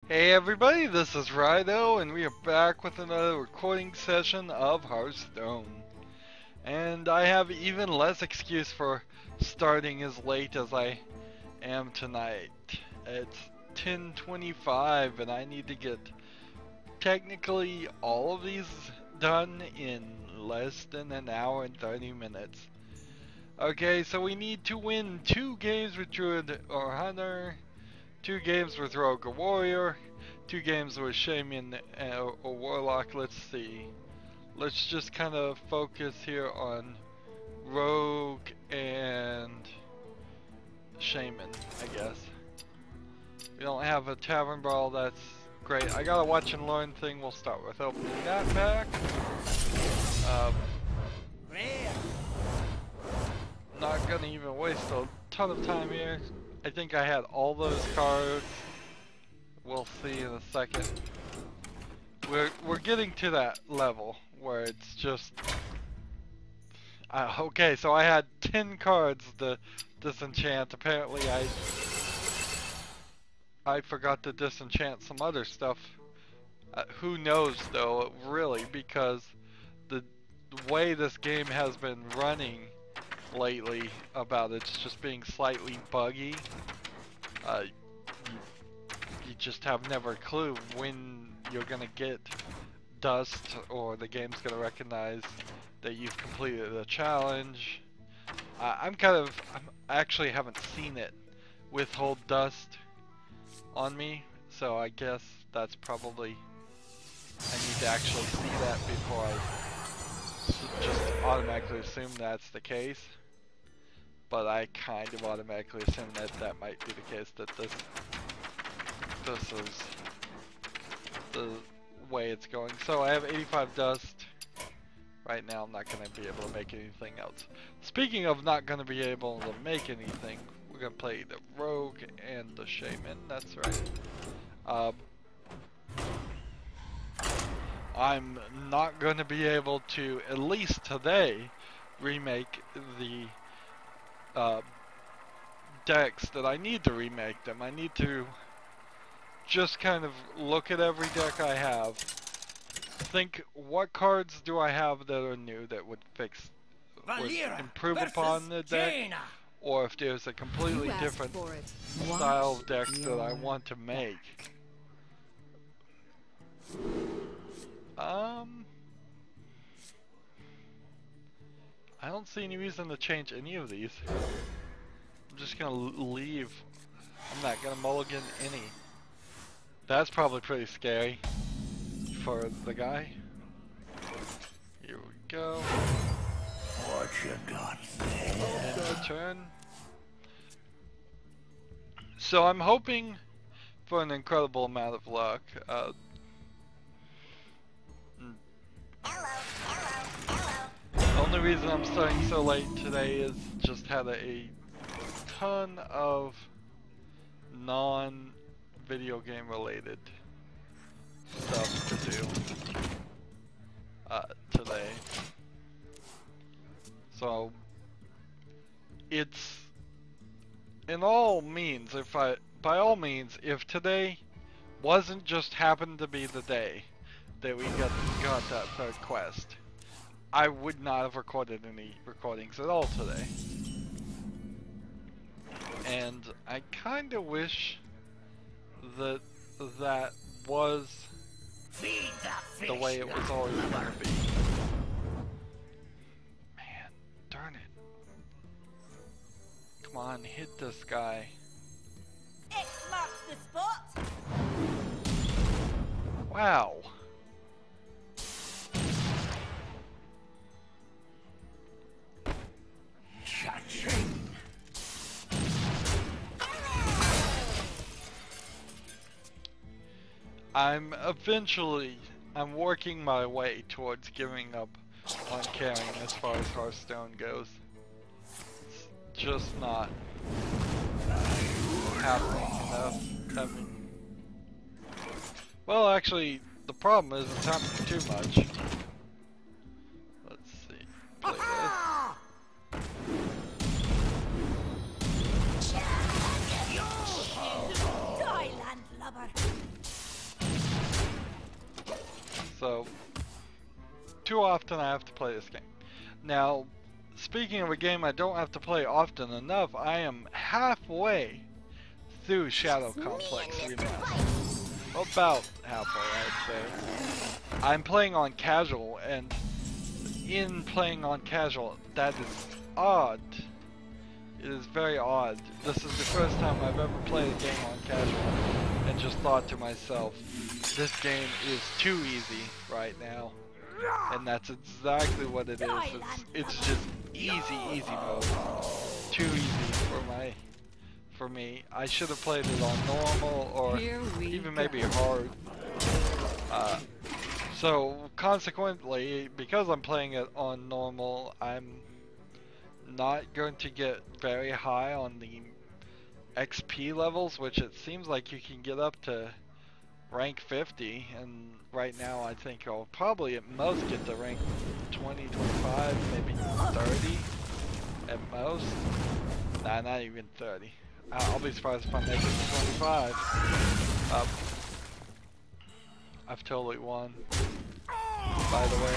Hey everybody, this is Rydo, and we are back with another recording session of Hearthstone. And I have even less excuse for starting as late as I am tonight. It's 10:25 and I need to get technically all of these done in less than an hour and 30 minutes. Okay, so we need to win 2 games with Druid or Hunter, 2 games with Rogue or Warrior, 2 games with Shaman or Warlock. Let's see. Let's just kind of focus here on Rogue and Shaman, I guess. We don't have a Tavern Brawl, that's great. I got a Watch and Learn thing, we'll start with opening that pack. Not gonna even waste a ton of time here. I think I had all those cards. We'll see in a second. We're getting to that level where it's just okay. So I had 10 cards to disenchant. Apparently I forgot to disenchant some other stuff. Who knows though, really, because the way this game has been running lately about it's just being slightly buggy. You just have never a clue when you're gonna get dust or the game's gonna recognize that you've completed a challenge. I actually haven't seen it withhold dust on me, so I guess that's probably, I need to actually see that before I just automatically assume that's the case. But I kind of automatically assume that that might be the case, that this is the way it's going. So I have 85 dust. Right now I'm not going to be able to make anything else. Speaking of not going to be able to make anything, we're going to play the Rogue and the Shaman, that's right. I'm not going to be able to, at least today, remake the decks that I need to remake them. I need to just kind of look at every deck I have, think what cards do I have that are new that would improve upon the deck, or if there's a completely different style of deck that I want to make. I don't see any reason to change any of these. I'm just gonna leave. I'm not gonna mulligan any. That's probably pretty scary for the guy. Here we go. What you got there? End of turn. So I'm hoping for an incredible amount of luck. The only reason I'm starting so late today is just had a ton of non-video game related stuff to do today. So it's by all means, if today wasn't just happened to be the day that we got that third quest, I would not have recorded any recordings at all today. And I kinda wish that that was the way it was always gonna be. Man, darn it. Come on, hit this guy. X marks the spot. Wow. Cha-ching. I'm working my way towards giving up on carrying as far as Hearthstone goes. It's just not happening enough. Well, actually, the problem is it's happening too much. Let's see. Play this. Die, landlubber. So, too often I have to play this game. Now, speaking of a game I don't have to play often enough, I am halfway through Shadow Complex Remastered. About halfway, I'd say. I'm playing on casual, and in playing on casual, that is odd. It is very odd. This is the first time I've ever played a game on casual and just thought to myself, this game is too easy right now. And that's exactly what it is. It's just easy mode. Too easy for me. I should have played it on normal or even maybe hard. So consequently, because I'm playing it on normal, I'm not going to get very high on the XP levels, which it seems like you can get up to rank 50, and right now I think I'll probably at most get to rank 20, 25, maybe 30 at most. Nah, not even 30. I'll be surprised if I make it to 25. I've totally won, by the way.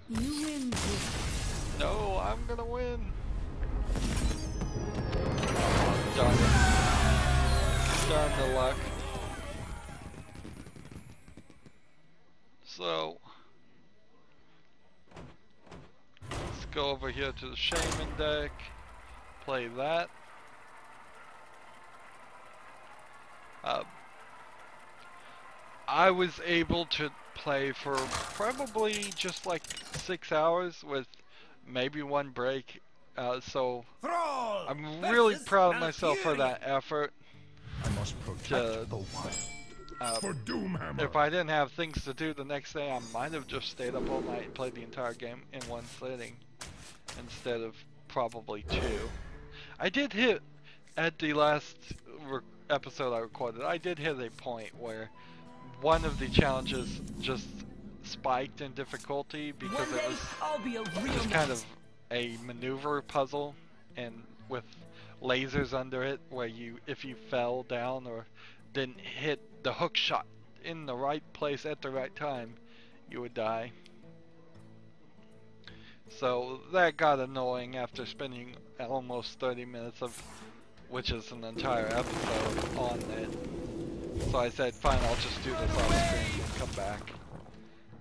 You win. No, I'm gonna win. Darn the luck. So, let's go over here to the Shaman deck, play that. I was able to play for probably just like 6 hours with maybe one break, so I'm really proud of myself for that effort. I must protect the wild. For Doomhammer. If I didn't have things to do the next day, I might have just stayed up all night and played the entire game in one sitting instead of probably two. I did hit, at the last episode I recorded, I did hit a point where one of the challenges just spiked in difficulty because it was just kind of a maneuver puzzle, and with lasers under it, where if you fell down or didn't hit the hook shot in the right place at the right time, you would die. So that got annoying after spending almost 30 minutes of, which is an entire episode, on it. So I said, fine, I'll just do this off screen and come back.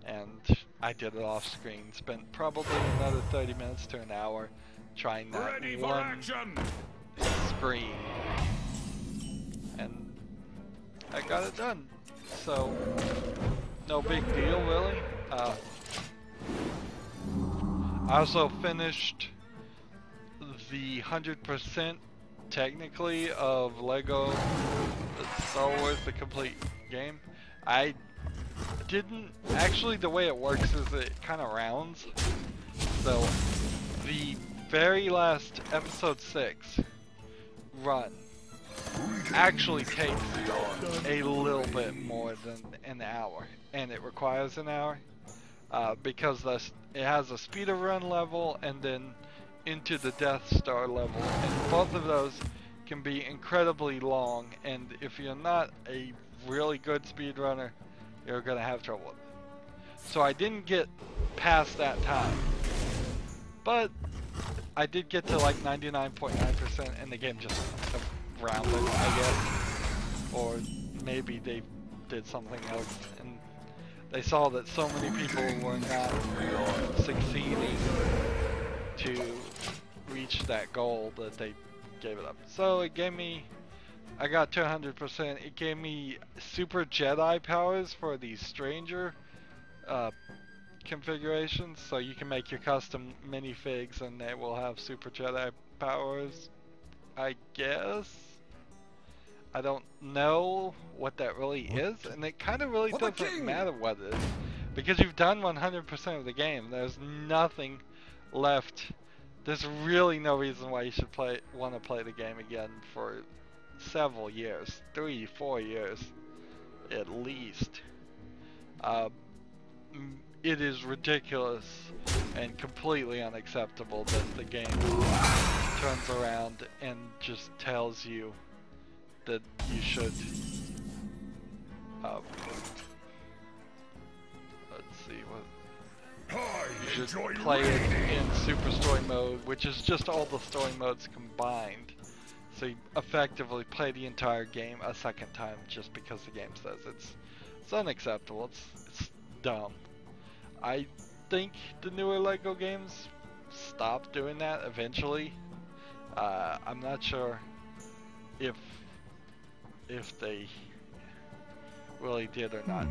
And I did it off screen. Spent probably another 30 minutes to an hour trying that one screen. And I got it done. So, no big deal really. I also finished the 100% technically of Lego Star Wars the complete game. I didn't actually, the way it works is it kind of rounds. So the very last episode 6 run actually takes a little bit more than an hour, and it requires an hour because it has a speed of run level and then into the Death Star level, and both of those can be incredibly long, and if you're not a really good speedrunner, you're gonna have trouble with it. So I didn't get past that time, but I did get to like 99.9%, and the game just rounded, I guess, or maybe they did something else, and they saw that so many people were not succeeding to reach that goal that they gave it up. So it gave me, I got to 100%. It gave me super Jedi powers for the Stranger configurations, so you can make your custom minifigs and they will have super Jedi powers, I guess. I don't know what that really is, and it kind of really doesn't matter what it is, because you've done 100% of the game. There's nothing left. There's really no reason why you should want to play the game again for several years, 3-4 years at least. It is ridiculous and completely unacceptable that the game turns around and just tells you that you should just play it in Super Story Mode, which is just all the story modes combined. So you effectively play the entire game a second time just because the game says it's unacceptable. It's dumb. I think the newer LEGO games stop doing that eventually. I'm not sure if they really did or not.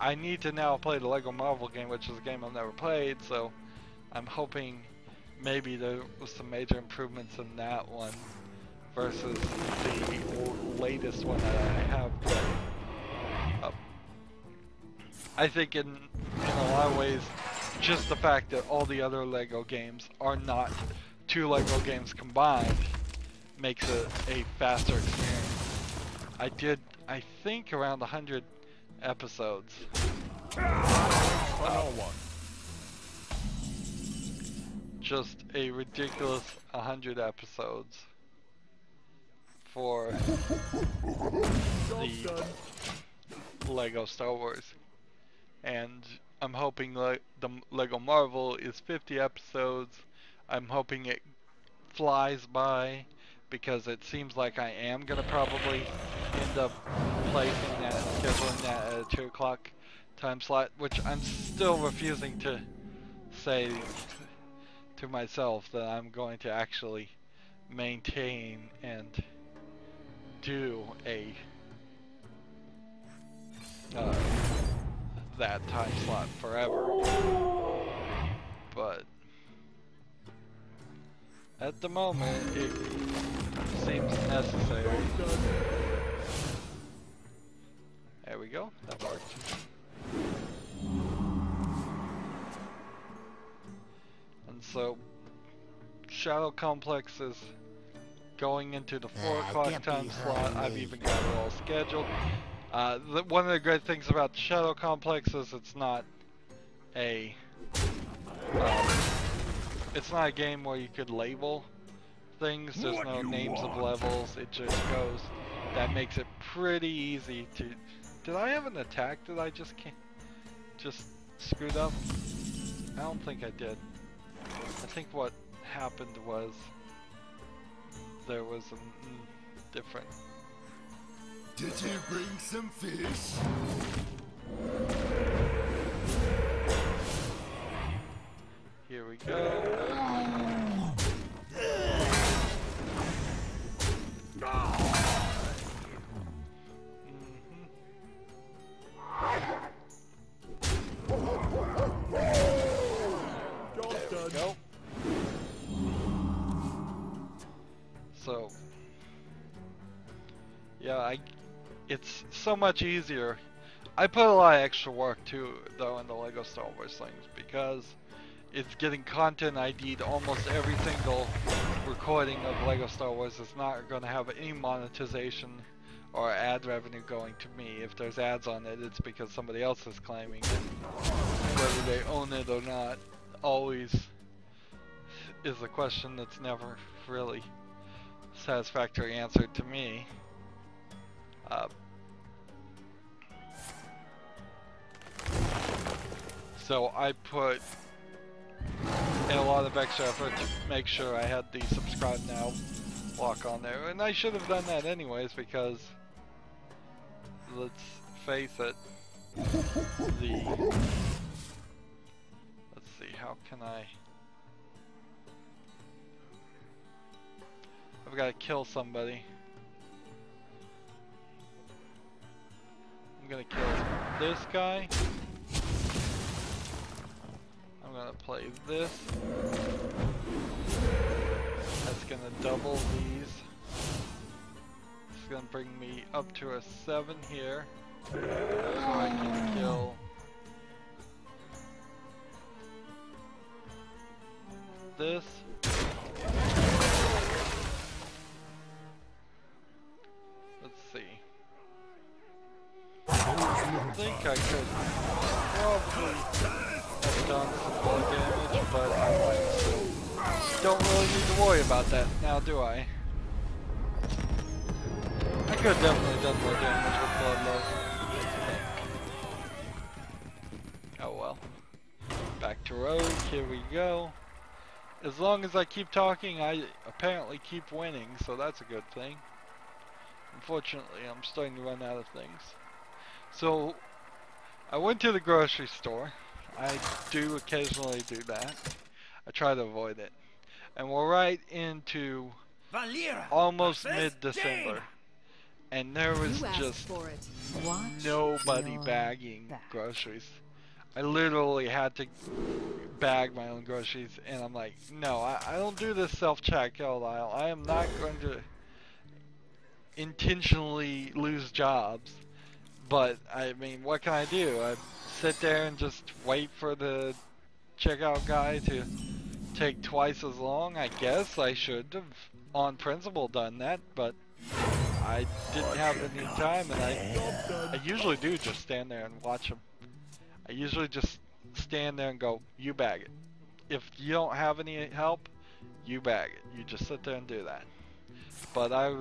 I need to now play the LEGO Marvel game, which is a game I've never played, so I'm hoping maybe there was some major improvements in that one versus the latest one that I have played. I think in a lot of ways, just the fact that all the other LEGO games are not two LEGO games combined makes it a faster experience. I did, I think, around 100 episodes. Just a ridiculous 100 episodes for the LEGO Star Wars. And I'm hoping the LEGO Marvel is 50 episodes. I'm hoping it flies by, because it seems like I am gonna probably end up placing that, scheduling that at a 2 o'clock time slot, which I'm still refusing to say to myself that I'm going to actually maintain and do a that time slot forever. But at the moment it seems necessary. There we go, that worked. And so Shadow Complex is going into the 4 o'clock time slot. I've even got it all scheduled. One of the great things about Shadow Complex is it's not a game where you could label things. There's no names of levels. It just goes. That makes it pretty easy to. Did I have an attack that I just screwed up? I don't think I did. I think what happened was there was a different. Did you bring some fish? Here we go. There we go. So, yeah, it's so much easier. I put a lot of extra work too, though, in the LEGO Star Wars things, because it's getting content ID'd. Almost every single recording of LEGO Star Wars is not going to have any monetization or ad revenue going to me. If there's ads on it, it's because somebody else is claiming it. Whether they own it or not always is a question that's never really satisfactory answered to me. So I put in a lot of extra effort to make sure I had the subscribe now lock on there, and I should have done that anyways, because let's face it, let's see, how can I've got to kill somebody. I'm gonna kill this guy. I'm gonna play this. That's gonna double these. It's gonna bring me up to a 7 here. So I can kill this. Let's see. I think I could probably have done some more damage, but I don't really need to worry about that now, do I? I could have definitely done more damage with Bloodlust. Oh well. Back to Rogue. Here we go. As long as I keep talking, I apparently keep winning, so that's a good thing. Unfortunately, I'm starting to run out of things. So, I went to the grocery store. I do occasionally do that. I try to avoid it. And we're right into almost mid-December. And there was just nobody bagging groceries. I literally had to bag my own groceries, and I'm like, no, I don't do this self-checkout aisle. I am not going to intentionally lose jobs. But, I mean, what can I do? I sit there and just wait for the checkout guy to take twice as long. I guess I should have, on principle, done that, but I didn't have any time, and I usually do just stand there and watch him. I usually just stand there and go, you bag it. If you don't have any help, you bag it. You just sit there and do that. But I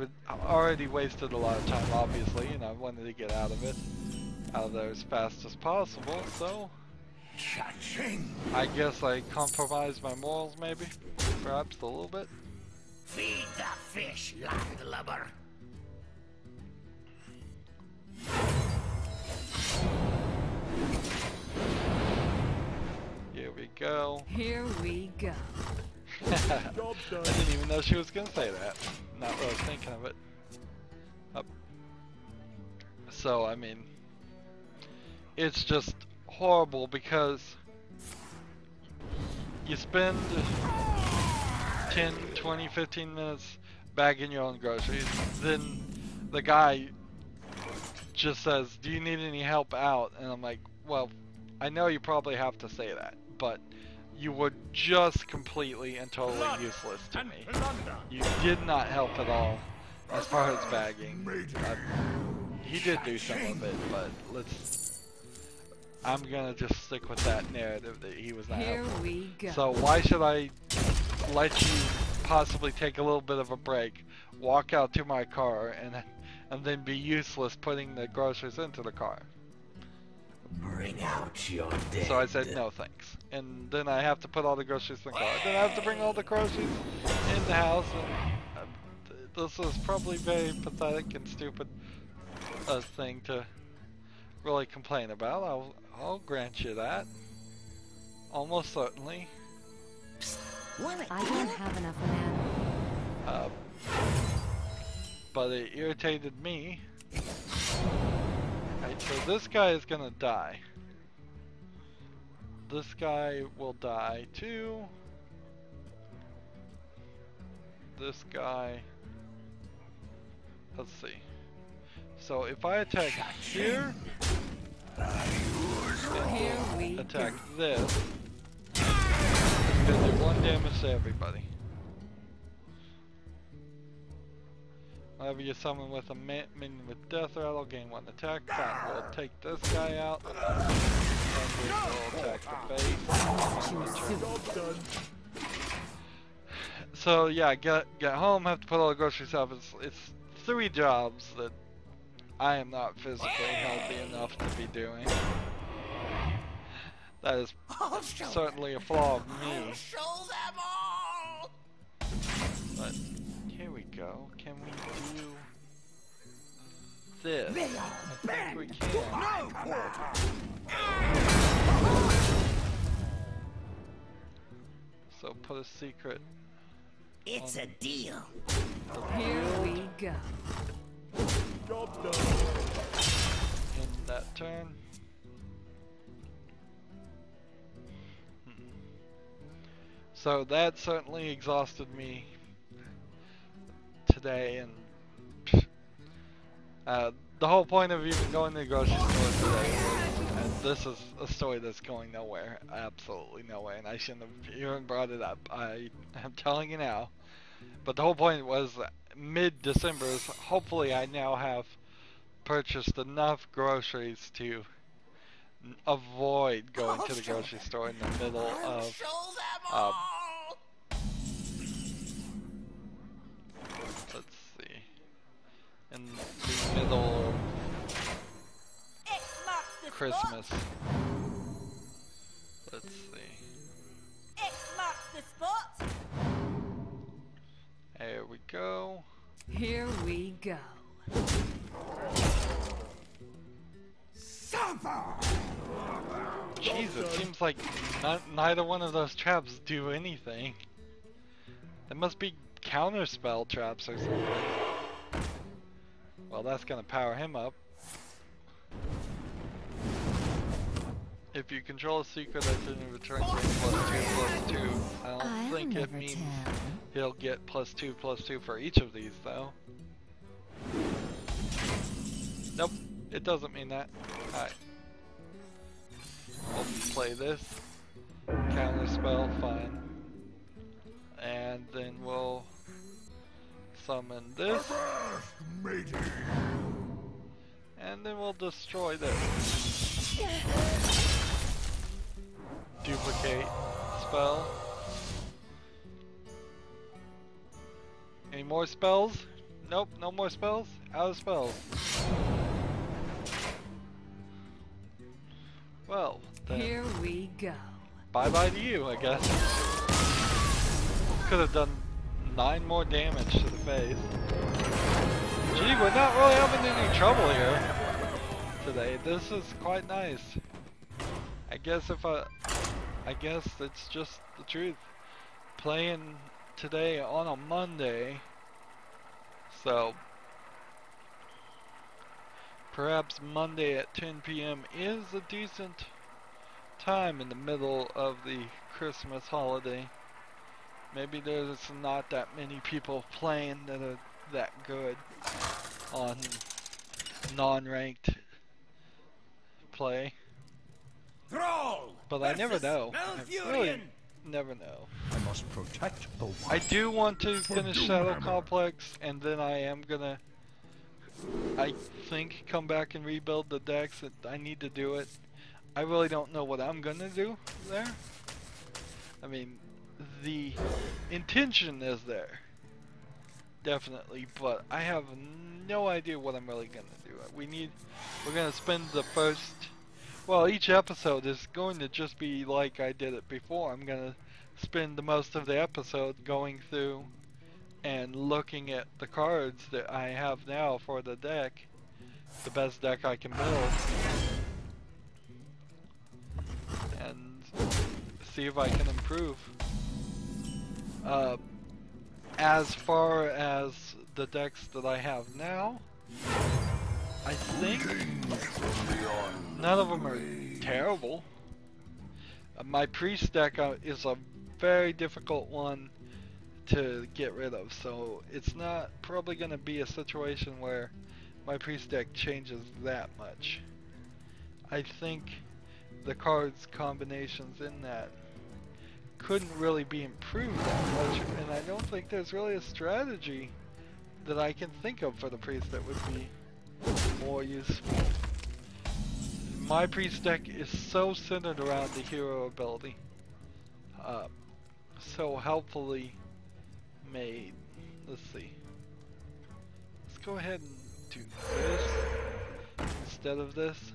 already wasted a lot of time, obviously, and I wanted to get out of there as fast as possible, so I guess I compromised my morals, maybe, perhaps a little bit. Feed the fish, landlubber. Here we go. Here we go. I didn't even know she was gonna say that. Not really thinking of it. So, I mean, it's just horrible because you spend 10, 20, 15 minutes bagging your own groceries. Then the guy just says, do you need any help out? And I'm like, well, I know you probably have to say that, but you were just completely and totally useless to me. You did not help at all as far as bagging. He did do some of it, but I'm gonna just stick with that narrative that he was not helpful. Here we go. So why should I let you possibly take a little bit of a break, walk out to my car, and then be useless putting the groceries into the car? Bring out your dead. So I said no thanks. And then I have to put all the groceries in the car. Then I have to bring all the groceries in the house. And this is probably very pathetic and stupid thing to really complain about. I'll grant you that. Almost certainly. I don't have enough mana. But it irritated me. Right, so this guy is gonna die. This guy will die too. This guy. Let's see. So if I attack here, Here we attack this, it's gonna do 1 damage to everybody. Whenever you summon with a minion with death rattle, gain 1 attack. Fine, we'll take this guy out. And we will attack the base. So yeah, get home, have to put all the groceries up. It's 3 jobs that I am not physically healthy enough to be doing. That is certainly a flaw of me. But here we go. Can we do this? I think we can. So put a secret. It's a deal. Here we go. In that turn. So that certainly exhausted me today, and the whole point of even going to the grocery store today was, and this is a story that's going nowhere, absolutely nowhere, and I shouldn't have even brought it up. I am telling you now. But the whole point was mid-December is hopefully I now have purchased enough groceries to avoid going to the grocery store in the middle of let's see, in the middle of Christmas. Let's see. go. Here we go. Jeez, it seems like neither one of those traps do anything. There must be counterspell traps or something. Well, that's gonna power him up. If you control a secret that's in return +2/+2, I don't think it means he'll get +2/+2 for each of these though. Nope, it doesn't mean that. Alright. We'll play this. Counterspell, fine. And then we'll summon this. And then we'll destroy this. Duplicate spell. Any more spells? Nope, no more spells. Out of spells. Well, then Here we go. bye bye to you, I guess. Could have done 9 more damage to the face. Gee, we're not really having any trouble here today. This is quite nice. I guess it's just the truth. Playing today on a Monday, so perhaps Monday at 10 p.m. is a decent time in the middle of the Christmas holiday. Maybe there's not that many people playing that are that good on non-ranked play. But I never know. I really never know. I must protect the one. I do want to finish Shadow Complex, and then I am gonna, I think, come back and rebuild the decks. I need to do it. I really don't know what I'm gonna do there. I mean, the intention is there, definitely, but I have no idea what I'm really gonna do. We're gonna spend the first, well, each episode is going to just be like I did it before. I'm gonna spend the most of the episode going through and looking at the cards that I have now for the deck, the best deck I can build, and see if I can improve. As far as the decks that I have now, I think none of them are terrible. My priest deck is a very difficult one to get rid of, so it's not probably going to be a situation where my priest deck changes that much. I think the cards combinations in that couldn't really be improved that much, and I don't think there's really a strategy that I can think of for the priest that would be more useful. My priest deck is so centered around the hero ability, so helpfully made. Let's see. Let's go ahead and do this instead of this.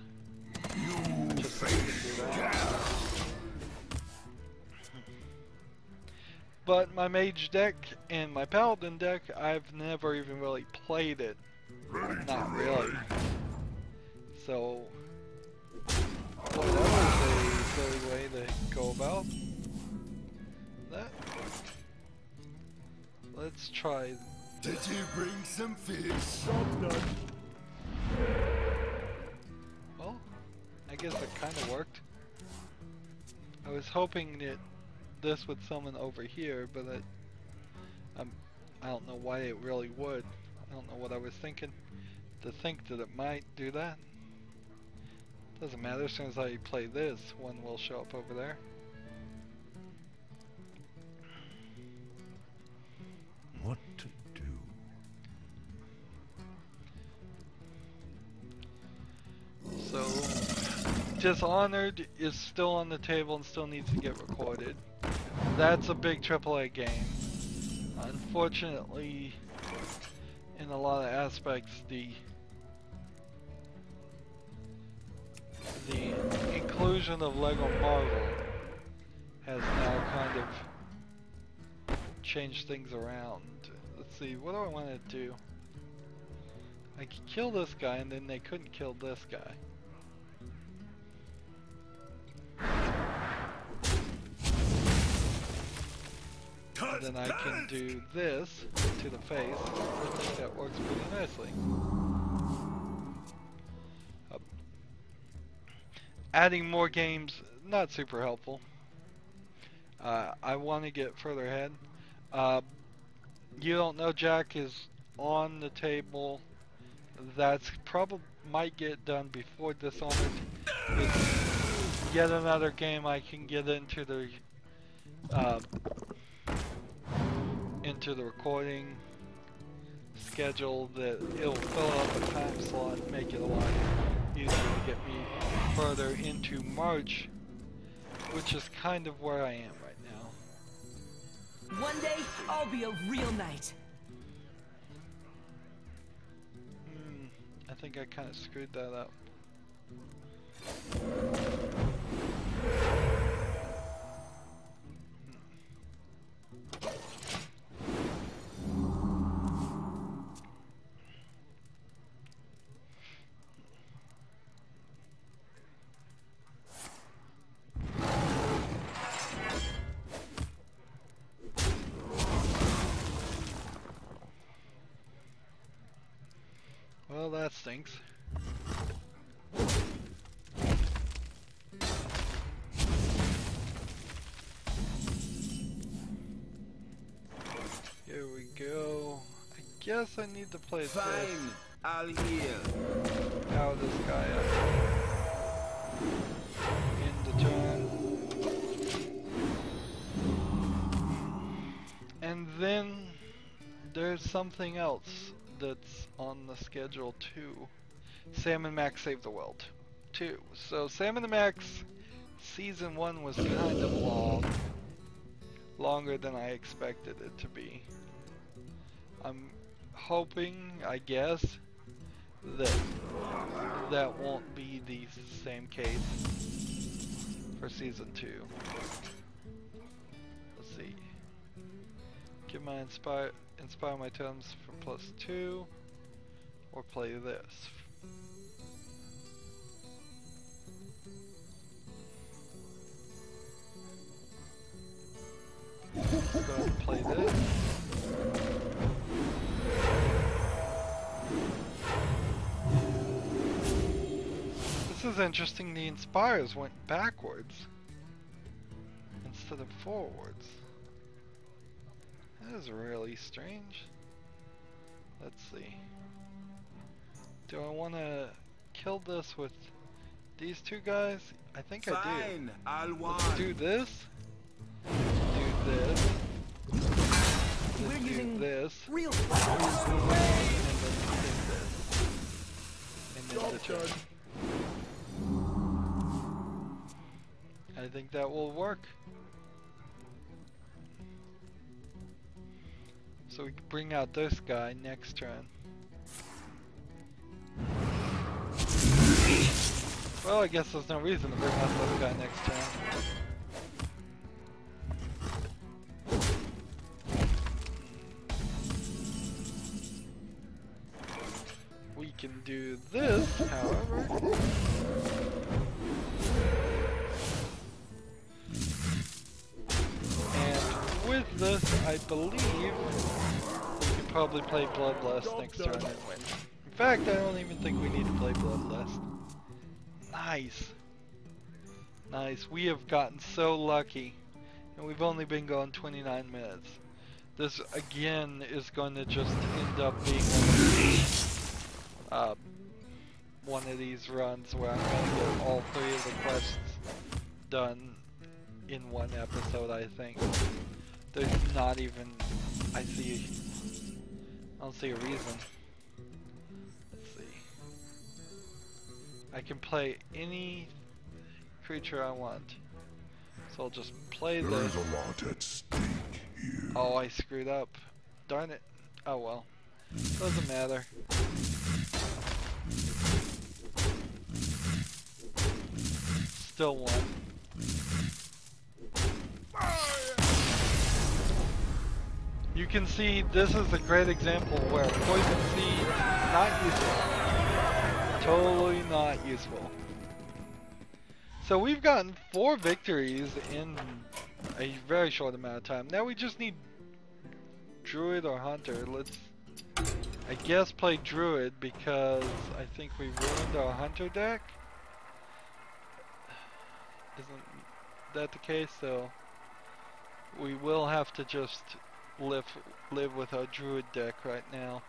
Just so we can do that. But my mage deck and my paladin deck, I've never even really played it. Not really. So, well, that was a silly way to go about that. Let's try. Did you bring some fish? Well, I guess it kind of worked. I was hoping that this would summon over here, but I don't know why it really would. I don't know what I was thinking to think that it might do that. Doesn't matter, as soon as I play this, one will show up over there. What to do? So, Dishonored is still on the table and still needs to get recorded. That's a big AAA game. Unfortunately, in a lot of aspects, the inclusion of Lego Marvel has now kind of changed things around. Let's Let's see, what do I want to do? I could kill this guy and then they couldn't kill this guy. And then I can do this to the face. I think that works pretty nicely. Adding more games, not super helpful. I want to get further ahead. You don't know Jack is on the table. That's probably might get done before Dishonored. It's yet another game I can get into the recording schedule that it'll fill up a time slot and make it a lot easier to get me further into March, which is kind of where I am right now. One day, I'll be a real knight. I think I kind of screwed that up. Well, that stinks. Here we go. I guess I need to play this. I'll heal. Power this guy up. End the turn. And then there's something else that's on the schedule too. Sam and Max Save the World 2. So Sam and Max Season 1 was kind of long. Longer than I expected it to be. I'm hoping, I guess, that that won't be the same case for Season 2. Let's see. Give my inspire my totems for +2, or play this. Go ahead and play this. This is interesting, the inspires went backwards instead of forwards. That is really strange. Let's see. Do I want to kill this with these two guys? I think I do. Let's do this. Do this. Let's do this. Real And then this. And then the turn. I think that will work. So we can bring out this guy next turn. Well, I guess there's no reason to bring out this guy next turn. We can do this, however. With this, I believe we could probably play Bloodlust next turn and win. In fact, I don't even think we need to play Bloodlust. Nice. Nice. We have gotten so lucky. And we've only been going 29 minutes. This, again, is going to just end up being one of these runs where I'm going to get all 3 of the quests done in one episode, I think. There's not even, I don't see a reason. Let's see. I can play any creature I want. So I'll just play this. There's a lot at stake here. Oh, I screwed up. Darn it. Oh well. Doesn't matter. Still won. You you can see this is a great example where poison seed not useful. Totally not useful. So we've gotten 4 victories in a very short amount of time. Now we just need Druid or Hunter. Let's, I guess, play Druid because I think we ruined our Hunter deck. Isn't that the case? So we will have to just live with our Druid deck right now.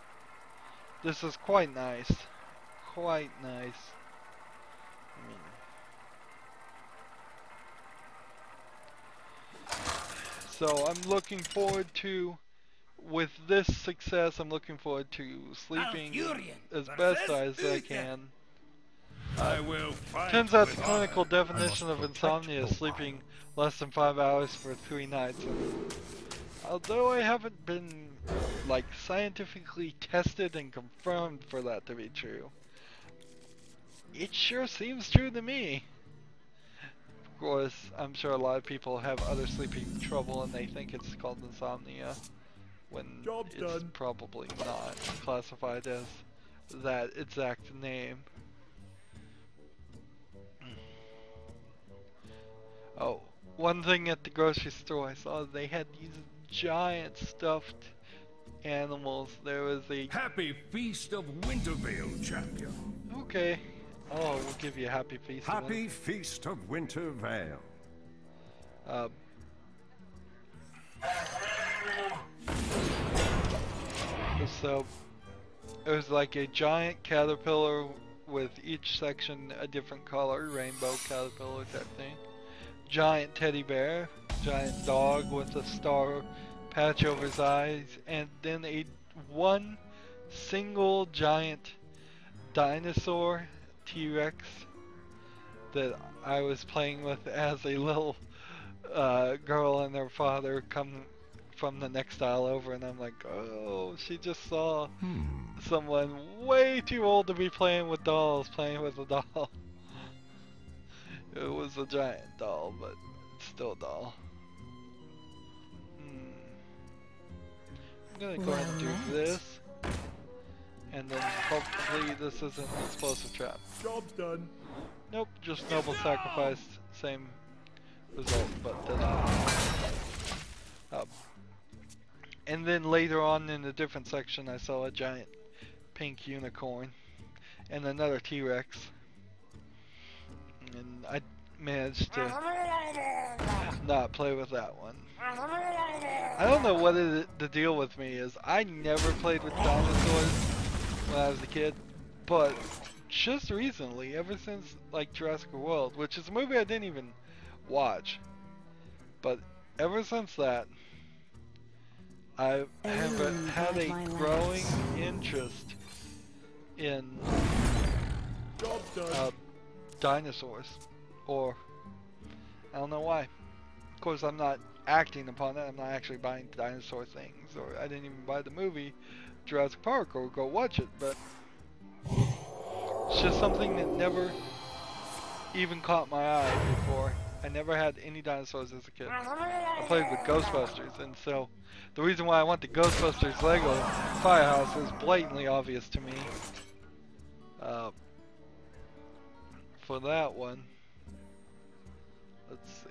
This is quite nice. Quite nice. I mean, so I'm looking forward to, with this success, I'm looking forward to sleeping as best as I can. Turns out the clinical definition of insomnia is sleeping less than 5 hours for 3 nights. And although I haven't been like scientifically tested and confirmed for that to be true, it sure seems true to me. Of course, I'm sure a lot of people have other sleeping trouble and they think it's called insomnia, when it's probably not classified as that exact name. Oh, one thing at the grocery store I saw, they had these giant stuffed animals. There was a Happy Feast of Wintervale, champion. Okay. Oh, we'll give you a happy feast. Happy Feast of Wintervale. So it was like a giant caterpillar with each section a different color, rainbow caterpillar type thing. Giant teddy bear, giant dog with a star patch over his eyes, and then one single giant dinosaur T-Rex that I was playing with as a little girl and her father come from the next aisle over, and I'm like, oh, she just saw someone way too old to be playing with dolls playing with a doll. It was a giant doll, but it's still a doll. I'm gonna go ahead and do this, and then hopefully this isn't an explosive trap. Job's done. Nope, just noble sacrifice, same result, but and then later on in a different section I saw a giant pink unicorn and another T-Rex, and I managed to not play with that one. I don't know what the deal with me is. I never played with dinosaurs when I was a kid, but just recently, ever since like Jurassic World, which is a movie I didn't even watch, but ever since that, I have had a growing interest in dinosaurs, or I don't know why. Of course, I'm not acting upon it. I'm not actually buying dinosaur things, or I didn't even buy the movie Jurassic Park or go watch it, but it's just something that never even caught my eye before. I never had any dinosaurs as a kid. I played with Ghostbusters, and so the reason why I want the Ghostbusters Lego Firehouse is blatantly obvious to me. For that one, let's see.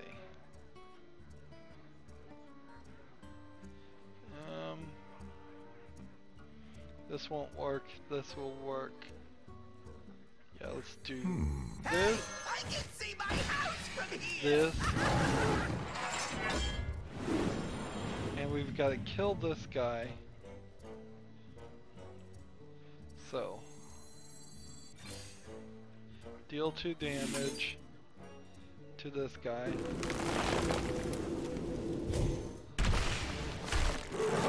This won't work. This will work. Yeah, let's do this. I can see my house from here. This. And we've got to kill this guy. So. Deal 2 damage to this guy.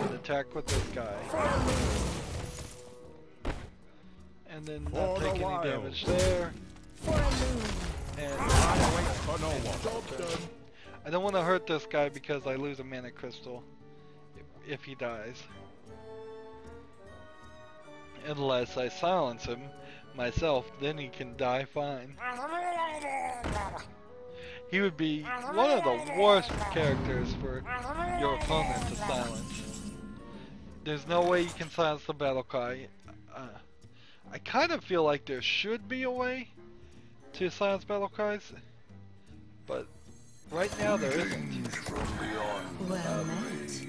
And attack with this guy. And then not take any damage there. And I don't want to hurt this guy because I lose a mana crystal if he dies. Unless I silence him myself, then he can die fine. He would be one of the worst characters for your opponent to silence. There's no way you can silence the battle cry. I kind of feel like there should be a way to silence battle cries, but right now there isn't. Well met.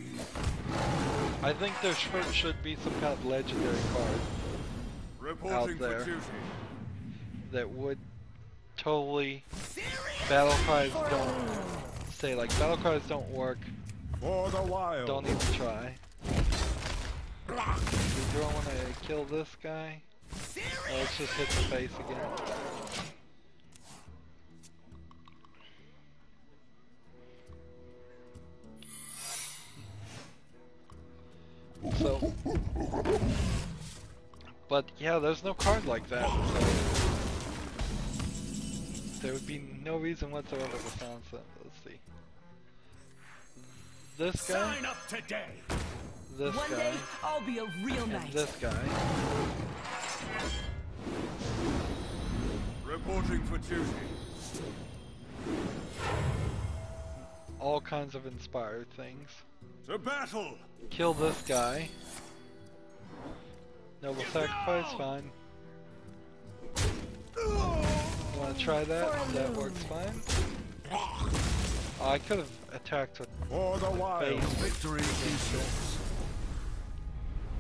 I think there should be some kind of legendary card out there that would totally. Battle cries don't say, like, battle cries don't work. For the wild. Don't even try. We don't want to kill this guy. Oh, let's just hit the face again. So, but yeah, there's no card like that, so there would be no reason whatsoever to silence them. Let's see. This guy. Sign up today. This One guy. day, I'll be a real And knight. this guy. Reporting for duty. All kinds of inspired things. To battle. Kill this guy. Noble sacrifice, fine. You wanna try that? That works fine. Oh, I could have attacked with For the wild. face. Victory incense.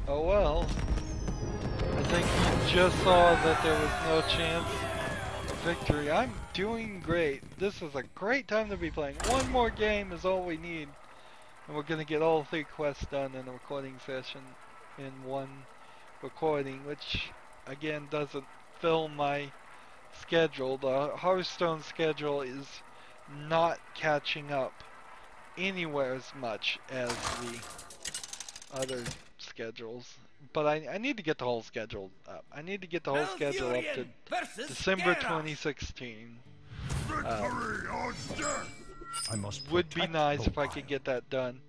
Oh well. I think you just saw that there was no chance of victory. I'm doing great. This is a great time to be playing. One more game is all we need. And we're gonna get all 3 quests done in a recording session in one recording, which again doesn't fill my schedule. The Hearthstone schedule is not catching up anywhere as much as the other schedules. But I need to get the whole schedule up. I need to get the whole schedule up to December 2016. Victory or death! I must Would be protect nice the if I could wild. get that done,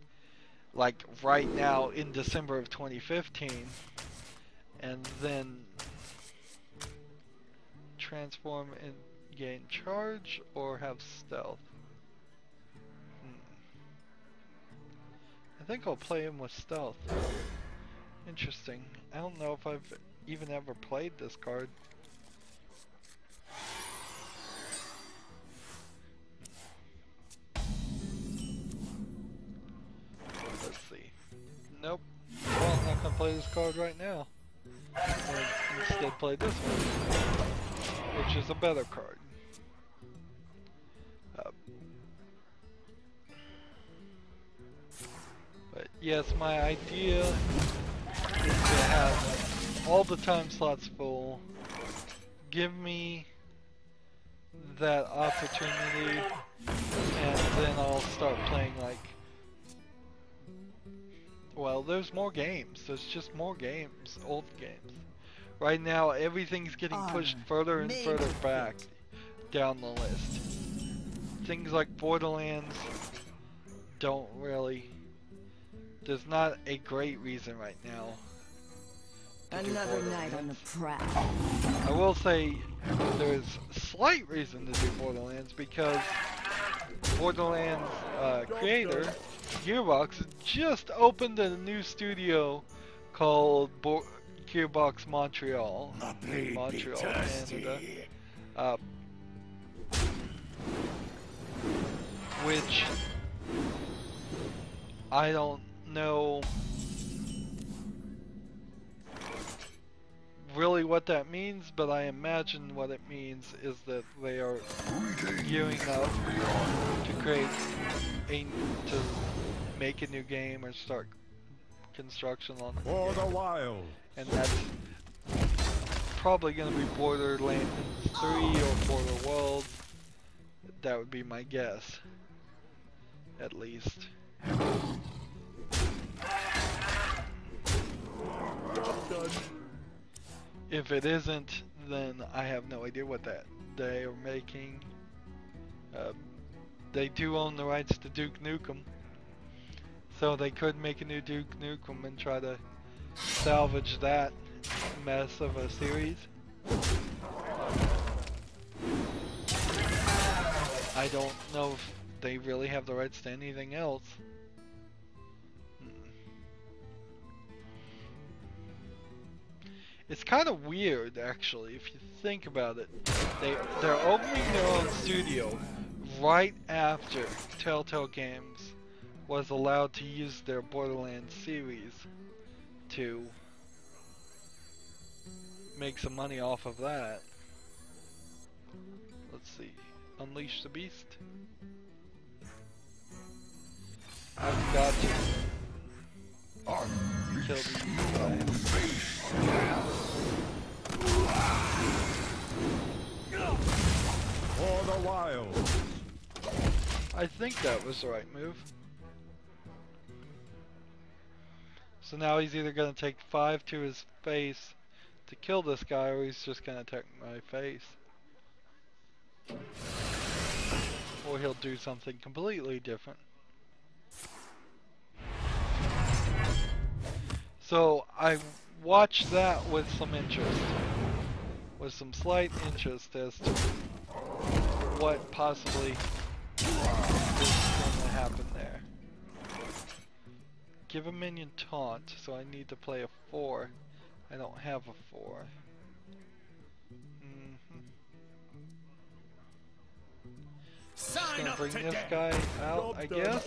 like right now in December of 2015, and then transform and gain charge or have stealth. I think I'll play him with stealth. Interesting. I don't know if I've even ever played this card. Let's see. Nope. Well, I'm not gonna play this card right now. I'll instead play this one, which is a better card. But yes, my idea is to have all the time slots full. Give me that opportunity, and then I'll start playing, like, well, there's more games. There's just more games, old games. Right now, everything's getting pushed further and further back down the list. Things like Borderlands don't really... There's not a great reason right now to do Another night on the Borderlands. prowl. I will say there's slight reason to do Borderlands because Borderlands creator Gearbox just opened a new studio called Gearbox Montreal in Montreal, Canada, which I don't know really what that means, but I imagine what it means is that they are gearing up to make a new game or start construction on a new For game. the wild. And that's probably going to be Borderlands 3 or Border Worlds. That would be my guess, at least. If it isn't, then I have no idea what that they are making. They do own the rights to Duke Nukem, so they could make a new Duke Nukem and try to salvage that mess of a series. I don't know if they really have the rights to anything else. It's kind of weird, actually, if you think about it. They're opening their own studio right after Telltale Games was allowed to use their Borderlands series to make some money off of that. Let's see. Unleash the Beast. I've got to kill these guys. For the wild. I think that was the right move. So now he's either going to take 5 to his face to kill this guy, or he's just going to attack my face. Or he'll do something completely different. So I watched that with some interest. With some slight interest as to what possibly is going to happen there. Give a minion taunt, so I need to play a 4. I don't have a 4. Just gonna bring this guy out, I guess.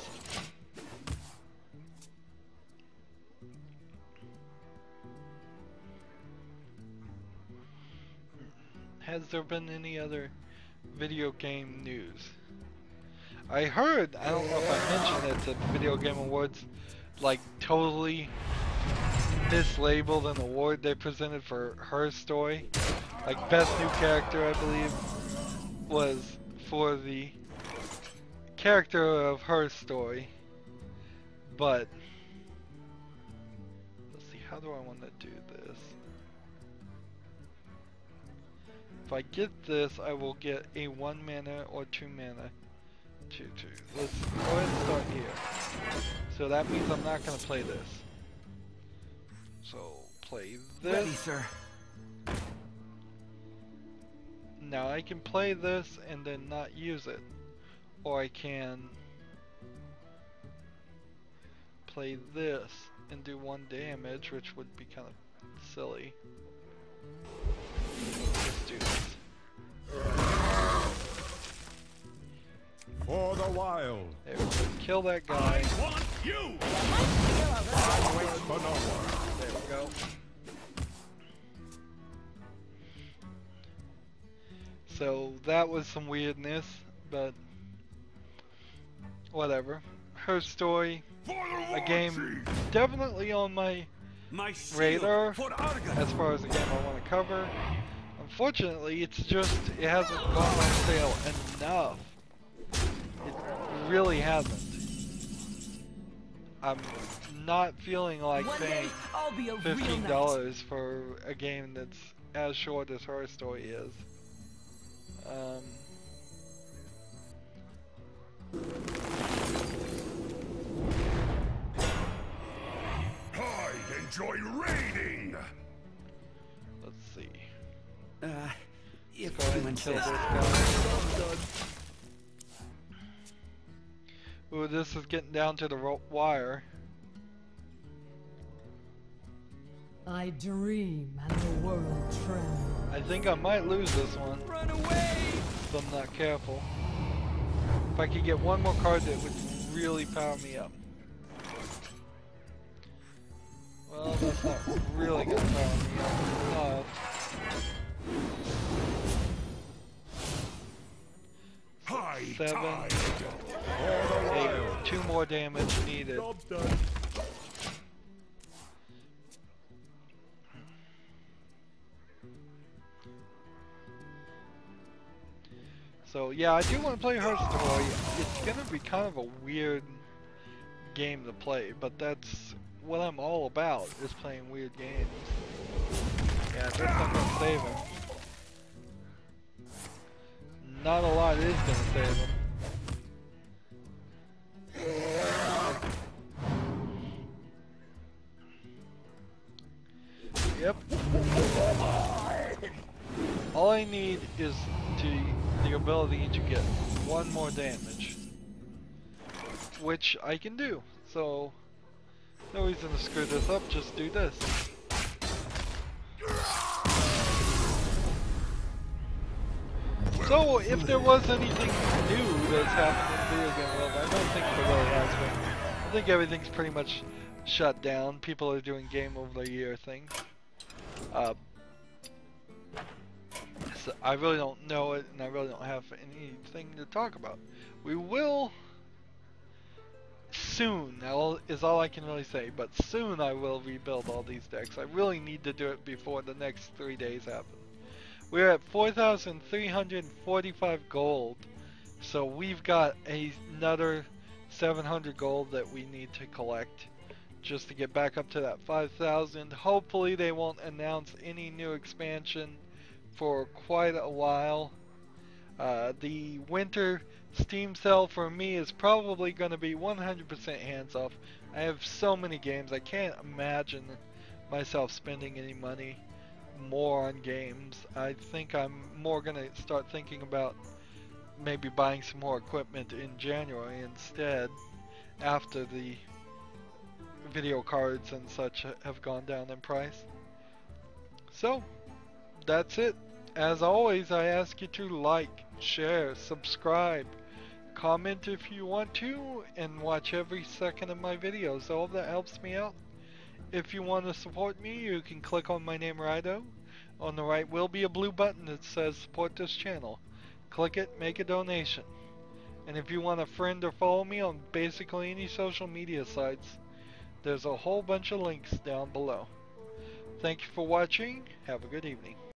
Has there been any other video game news? I heard, I don't know if I mentioned it, that the Video Game Awards like totally mislabeled an award they presented for her story. Like best new character, I believe, was for the character of her story. But let's see, how do I want to do this? If I get this, I will get a 1 mana or 2 mana. 2/2. Let's go ahead and start here. So that means I'm not going to play this. So play this. Ready, sir. Now I can play this and then not use it. Or I can play this and do 1 damage, which would be kind of silly. Let's do this. For the wild. There we go. Kill that guy. I want you. I Wait for no one. There we go. So that was some weirdness, but whatever. Her story, a game definitely on my radar as far as the game I want to cover. Unfortunately, it's just, it hasn't gone on sale enough. It really hasn't. I'm not feeling like paying $15 for a game that's as short as her story is. I enjoy raiding. Let's see. If Go ahead you and kill insist. this guy. Ooh, this is getting down to the wire. I dream and the world trembles. I think I might lose this one Run away! if I'm not careful. If I could get one more card that would really power me up. Well, that's not really gonna power me up enough. High 7, tide. 8, 2 more damage needed. Job done. So yeah, I do want to play her story. It's gonna be kind of a weird game to play, but that's what I'm all about, is playing weird games. Yeah, I guess I'm gonna save him. Not a lot is gonna save him. Yep. All I need is the ability to get 1 more damage, which I can do. So no reason to screw this up. Just do this. So, if there was anything new that's happened in the video game world, I don't think there really has been. I think everything's pretty much shut down. People are doing game over the year things. So I really don't know it, and I really don't have anything to talk about. We will soon, is all I can really say, but soon I will rebuild all these decks. I really need to do it before the next 3 days happen. We're at 4,345 gold, so we've got another 700 gold that we need to collect just to get back up to that 5,000. Hopefully they won't announce any new expansion for quite a while. The winter Steam sale for me is probably going to be 100% hands off. I have so many games, I can't imagine myself spending any money more on games. I think I'm more going to start thinking about maybe buying some more equipment in January instead, after the video cards and such have gone down in price. So that's it. As always, I ask you to like, share, subscribe, comment if you want to, and watch every second of my videos. All of that helps me out. If you want to support me, you can click on my name, Rydo. On the right will be a blue button that says support this channel. Click it, make a donation. And if you want to friend or follow me on basically any social media sites, there's a whole bunch of links down below. Thank you for watching. Have a good evening.